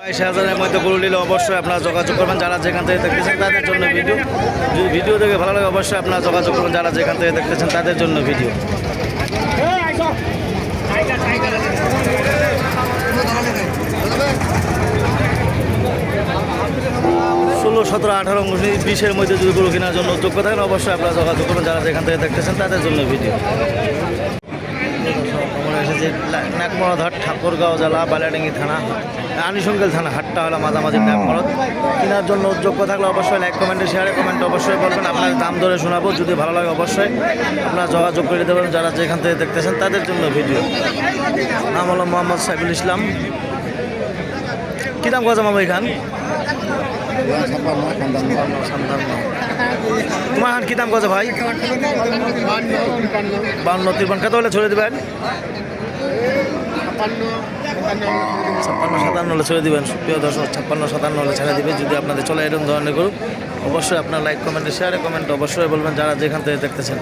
6000-এর মধ্যে গরু নিলে অবশ্যই আপনারা যোগাযোগ করবেন যারা যেখান থেকে দেখতেছেন তাদের জন্য ভিডিও। যদি ভিডিও দেখে ভালো লাগে অবশ্যই আপনারা যোগাযোগ করবেন যারা যেখান থেকে দেখতেছেন তাদের জন্য ভিডিও। 16, 17, 18, 19, 20-এর মধ্যে যদি গরু কেনার জন্য যোগ্য থাকেন অবশ্যই আপনারা যোগাযোগ করবেন যারা যেখান থেকে দেখতেছেন তাদের জন্য ভিডিও। আমরা এসেছি নাকমরদ হাট, ঠাকুরগাঁও জেলা, বালিয়াডাঙ্গি থানা, আনিশঙ্কেল থানা। হাটটা হলো মাঝামাঝি নাকমরদ। কেনার জন্য যোগ্য থাকলে অবশ্যই লাইক কমেন্টে শেয়ারে কমেন্ট অবশ্যই বলবেন। আপনার দাম ধরে শোনাবো, যদি ভালো লাগে অবশ্যই আপনারা যোগাযোগ করে দেবেন যারা যেখান থেকে দেখতেছেন তাদের জন্য ভিডিও। নাম হলো মোহাম্মদ সাইফুল ইসলাম। কী দাম কথা মামা এখান? তোমার হাট কী দাম কথা ভাই? 52, 53। কত হলে ছড়ে দেবেন? 56, 57 হলে ছেড়ে দেবেন। প্রিয় দর্শক, 56, 57 হলে ছেড়ে দেবে যদি আপনাদের চলে এরকম ধরনের গরু। অবশ্যই আপনার লাইক কমেন্টে শেয়ারে কমেন্ট অবশ্যই বলবেন যারা যেখান থেকে দেখতেছেন।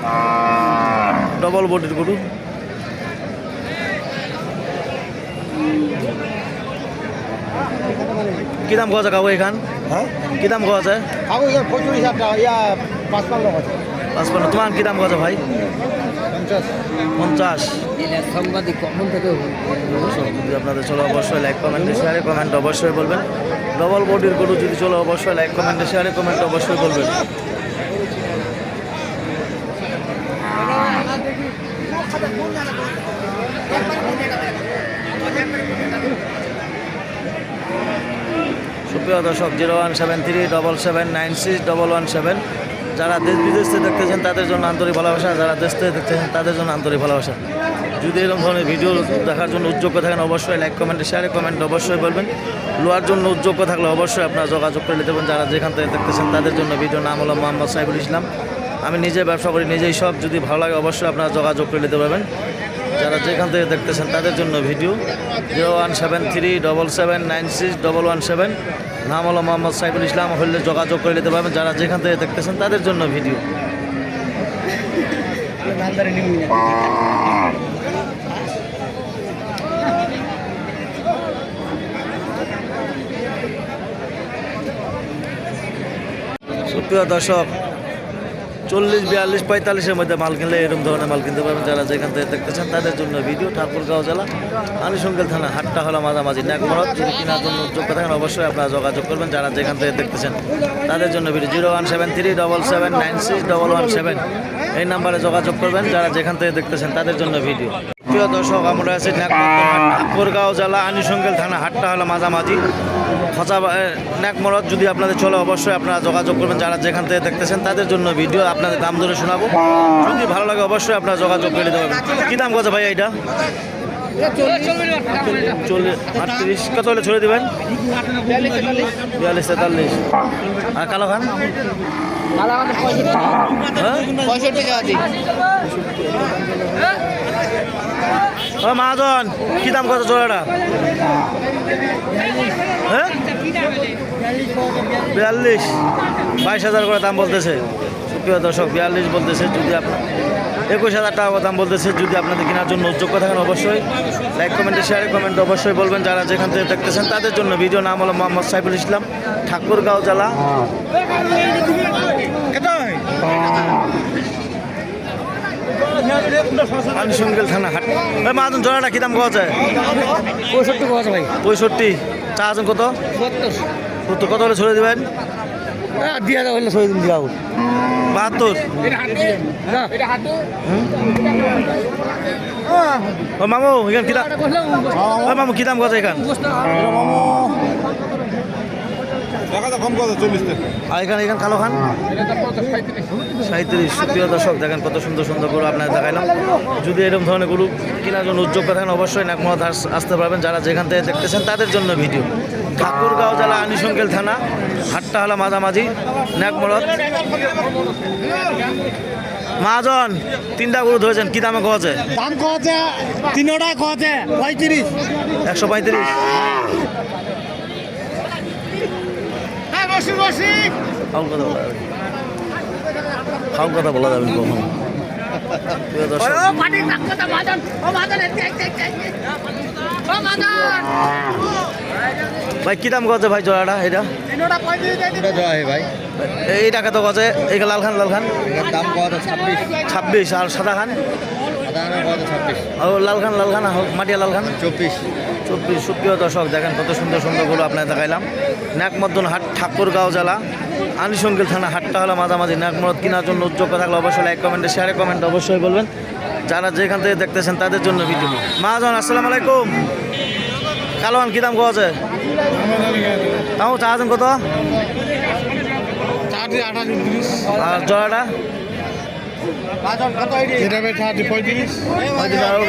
ডবল বডির গরু। কী দাম খাওয়া যায় কাবু এখান? হ্যাঁ, কী দাম খাওয়া যায়? 55। তোমার কী দাম খাওয়া যায় ভাই? 50। সাংবাদিক কখন থেকে যদি আপনাদের চলো অবশ্যই লাইক কমেন্টে শেয়ারে কমেন্ট অবশ্যই বলবেন। ডবল বডির গরু যদি চলো অবশ্যই লাইক কমেন্টে শেয়ারে কমেন্ট অবশ্যই বলবেন। সুপ্রিয় দর্শক, 01737796117 যারা দেশ বিদেশ থেকে দেখতেছেন তাদের জন্য আন্তরিক ভালোবাসা, যারা দেশ থেকে দেখতেছেন তাদের জন্য আন্তরিক ভালোবাসা। যদি এরকম ধরনের ভিডিও দেখার জন্য উদ্যোগ্য থাকেন অবশ্যই লাইক কমেন্টে শেয়ারে কমেন্ট অবশ্যই বলবেন। লোয়ার জন্য উদ্যোগ্য থাকলে অবশ্যই আপনারা যোগাযোগ করে নিতে পারেন যারা যেখান থেকে দেখতেছেন তাদের জন্য ভিডিও। নাম হলো মোহাম্মদ সাইফুল ইসলাম। আমি নিজে ব্যবসা করি, নিজেই সব। যদি ভালো লাগে অবশ্যই আপনারা যোগাযোগ করে নিতে পারবেন যারা যেখান থেকে দেখতেছেন তাদের জন্য ভিডিও। 01737796117। নাম হলো মোহাম্মদ সাইফুল ইসলাম। হলে যোগাযোগ করে নিতে পারবেন যারা যেখান থেকে দেখতেছেন তাদের জন্য ভিডিও। সুপ্রিয় দর্শক, 40, 42, 45-এর মধ্যে মাল কিনলে এরকম ধরনের মাল কিনতে পারবেন যারা যেখান থেকে দেখতেছেন তাদের জন্য ভিডিও। ঠাকুরগাঁও জেলা, আনিশঙ্কেল থানা। হাটটা হলো মাঝামাঝি নাকমরদ। যদি কেনার জন্য যোগ্য থাকেন অবশ্যই আপনারা যোগাযোগ করবেন যারা যেখান থেকে দেখতেছেন তাদের জন্য ভিডিও। 01737796117 এই নাম্বারে যোগাযোগ করবেন যারা যেখান থেকে দেখতেছেন তাদের জন্য ভিডিও। প্রিয় দর্শক, আমরা আছি ঠাকুরগাঁও জেলা, আনিশঙ্কেল থানা। হাটটা হলো মাঝামাঝি নাকমরদ। যদি আপনাদের চলে অবশ্যই আপনারা যোগাযোগ করবেন যারা যেখান থেকে দেখতেছেন তাদের জন্য ভিডিও। আপনাদের দাম ধরে শোনাবো, যদি ভালো লাগে অবশ্যই আপনারা যোগাযোগ করে দিতে পারবেন। কী দাম কথা ভাই এইটা? 38। কত হলে ছড়ে দেবেন? 42, 43। আর কালো খান? মহাজন, কী দাম কত জোড়াটা? হ্যাঁ, 42, 22,000 করে দাম বলতেছে। সুপ্রিয় দর্শক, 42 বলতেছে। যদি আপনার 21,000 টাকা দাম বলতেছে। যদি আপনাদের কেনার জন্য উদ্যোগ্য থাকেন অবশ্যই লাইক কমেন্টে শেয়ারে কমেন্ট অবশ্যই বলবেন যারা যেখান থেকে দেখতেছেন তাদের জন্য ভিডিও। নাম হলো মোহাম্মদ সাইফুল ইসলাম, ঠাকুরগাঁও জেলা, আনিশঙ্কেল থানা। হাট মাহাজন জোড়াটা কী দাম পাওয়া যায়? 65 পাওয়া যায় ভাই। 65। চা আছেন কত? 70। কত হলে ছড়ে দেবেন? দিয়া দাও হলে ছড়ে দিন দিয়া 72। ও মামু, এখান কী দাম? মামু কী দাম কথা এখান? আর এখানে কালো খান 37। সুপ্রিয় দর্শক, দেখেন কত সুন্দর সুন্দর গরু আপনার দেখাইলাম। যদি এরকম ধরনের গরু কেনার জন্য উদ্যোগ থাকেন অবশ্যই নাকমরদ আসতে পারবেন যারা যেখান থেকে দেখতেছেন তাদের জন্য ভিডিও। ঠাকুরগাঁও জেলা, আনিশঙ্কেল থানা। হাটটা হলো মাঝামাঝি নাকমরদ। মহাজন, 3টা গরু ধরেছেন, কী দামে খাওয়াছে? দাম খাওয়াছে 3টা খাওয়াছে 35। 135। খাও কথা বলা যাবে কখন? প্রিয় দর্শক, ভাই কি দাম করছে ভাই জোড়াটা এটা? এটা জয় ভাই, এই টাকা তো কছে এই লালখান লালখান এটার দাম কত 26, 26 আর সাদা খান সাধারণ কত 26, আর লালখান লালখান মাটিয়া লালখান 24। 24। সুপ্রিয় দর্শক দেখেন কত সুন্দর সুন্দরগুলো আপনার দেখাইলাম। নাকমদ্দন হাট ঠাকুরগাঁও জেলা আনিসঙ্গিল থানা হাটটা হলো মাঝামাঝি। নাকমরদ কেনার জন্য উদ্যোগ থাকলে অবশ্যই লাইক কমেন্টে শেয়ারে কমেন্ট অবশ্যই বলবেন। যারা যেখান থেকে দেখতেছেন তাদের জন্য ভিডিও। মাহাজন আসসালামু আলাইকুম। কালোয়ান কি দাম কত আছে? তাও চাচ্ছেন কত? আর জোড়াটা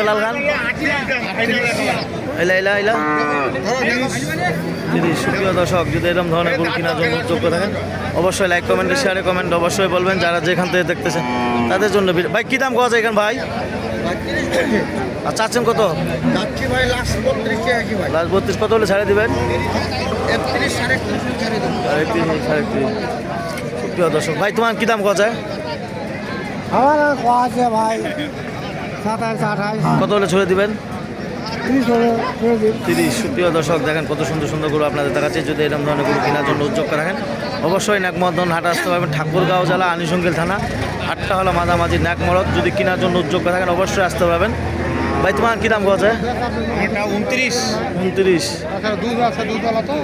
লাল খান এলা এলা এলা 30। সুপ্রিয় দর্শক যদি এরকম ধরনের গরু কেনার জন্য উদ্যোগ থাকেন অবশ্যই লাইক কমেন্টে শেয়ারে কমেন্ট অবশ্যই বলবেন। যারা যেখান থেকে দেখতেছেন তাদের জন্য ভাই কি দাম কত আছে এখানে ভাই? আর চাচ্ছেন কত? ভাই লাস্ট 32 কি ভাই, লাস্ট 32 কত হলে ছেড়ে দিবেন? 31 33 ছেড়ে দেব। 33। সুপ্রিয় দর্শক ভাই তোমার কি দাম কত আছে? আমার আছে ভাই 27 28 কত হলে ছড়ে দিবেন? 30 হলে ছেড়ে দিন। 30। সুপ্রিয় দর্শক দেখেন কত সুন্দর সুন্দর গরু আপনাদের দেখাচ্ছে। যদি এরকম ধরনের গরু কেনার জন্য উদ্যোগ রাখেন অবশ্যই নাকমদন হাট আসতে পারবেন। ঠাকুরগাঁও জেলা আনিসঙ্গিল থানা হাটটা হলো মাঝামাঝি নাকমরদ। যদি কেনার জন্য উদ্যোগ থাকেন অবশ্যই আসতে পারবেন। ভাই তোমার কি দাম কত আছে? এটা 29। 29। আচ্ছা দুধ আছে, দুধওয়ালা তো।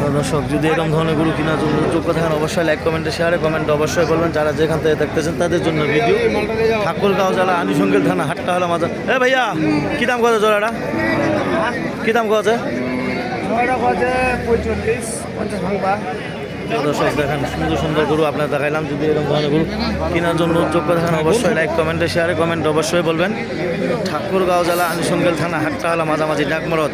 তো দর্শক যদি এরকম ধরনের গরু কেনার জন্য উদ্যোগ থাকেন অবশ্যই লাইক কমেন্টে শেয়ারে কমেন্ট অবশ্যই বলবেন। যারা যেখান থেকে দেখতেছেন তাদের জন্য ভিডিও। ঠাকুরগাঁও জেলা আনিসঙ্গিল থানা হাটটা হলো মাঝা। ভাইয়া কি দাম কত জোড়াটা? কি দাম কত আছে? ওটা কত 45 50 ভাঙবা। প্রিয় দর্শক দেখেন সুন্দর সুন্দর গরু আপনার দেখাইলাম। যদি এরকম ধরনের গরু কেনার জন্য উদ্যোগ থাকেন অবশ্যই লাইক কমেন্টে শেয়ারে কমেন্ট অবশ্যই বলবেন। ঠাকুরগাঁও জেলা আনিসঙ্গিল থানা হাটটা হলো মাঝামাঝি নাকমরদ।